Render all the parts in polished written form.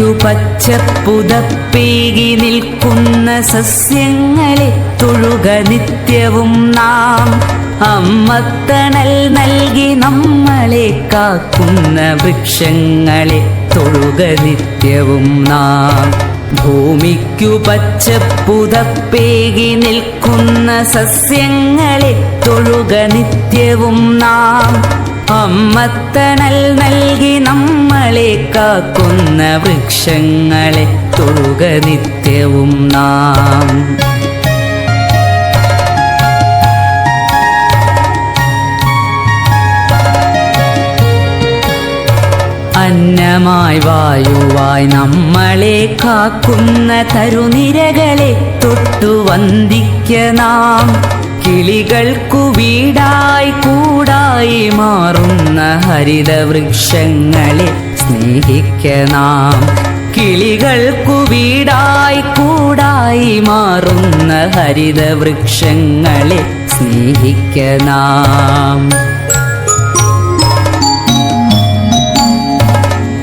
പച്ചപ്പുതപ്പേകി നിൽക്കുന്ന സസ്യങ്ങളെ തൊഴുക നിത്യവും നാം. അമ്മത്തണൽ നൽകി നമ്മളെ കാക്കുന്ന വൃക്ഷങ്ങളെ തൊഴുക നിത്യവും നാം. ഭൂമിക്കു പച്ചപ്പുതപ്പേകി നിൽക്കുന്ന സസ്യങ്ങളെ തൊഴുക നിത്യവും നാം. അമ്മത്തണൽ നൽകി നമ്മളെ കാക്കുന്ന വൃക്ഷങ്ങളെ തൊഴുക നിത്യവും നാം. അന്നമായി വായുവായി നമ്മളെ കാക്കുന്ന തരുനിരകളെ തൊട്ടു വന്ദിക്ക നാം. കിളികൾക്കു വീടായി കൂടായി മാറുന്ന ഹരിതവൃക്ഷങ്ങളെ സ്നേഹിക്ക നാം. കിളികൾക്കു വീടായി കൂടായി മാറുന്ന ഹരിതവൃക്ഷങ്ങളെ സ്നേഹിക്ക നാം.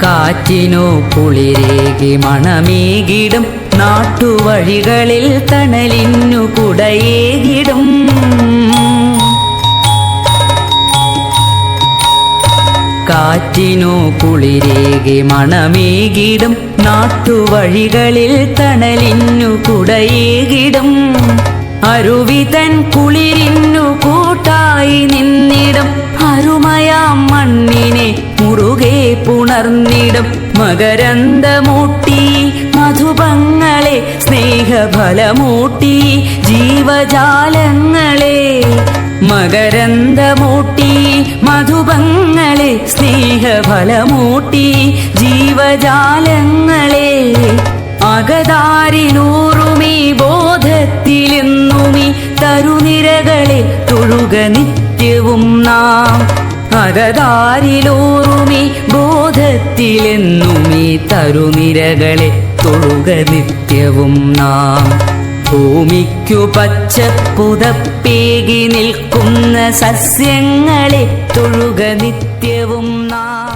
കാറ്റിനു കുളിരേകി മണമേകിടും നാട്ടുവഴികളിൽ തണലിനു കുടയേകിടും. കാറ്റിനു കുളിരേകി മണമേകിടും നാട്ടുവഴികളിൽ തണലിനു കുടയേകിടും. അരുവിതൻ കുളിരിനു കൂട്ടായി നിന്നിടും. അരുമയാം മണ്ണിനെ മുറുകെ പുണർന്നിടും. മകരന്ദമൂട്ടി മധുപങ്ങളെ സ്നേഹഫലമൂട്ടി ജീവജാലങ്ങളെ. മകരന്ദമൂട്ടി മധുപങ്ങളെ സ്നേഹഫലമൂട്ടി ജീവജാലങ്ങളെ. അകതാരിലൂറുമീ ബോധത്തിലെന്നുമീ തരുനിരകളെ തൊഴുക നിത്യവും നാം. അകതാരിലൂറുമീ ബോധത്തിലെന്നുമീ തരുനിരകളെ തൊഴുക നിത്യവും നാം. ഭൂമിക്കു പച്ചപ്പുതപ്പേകി നിൽക്കുന്ന സസ്യങ്ങളെ തൊഴുക നിത്യവും നാം.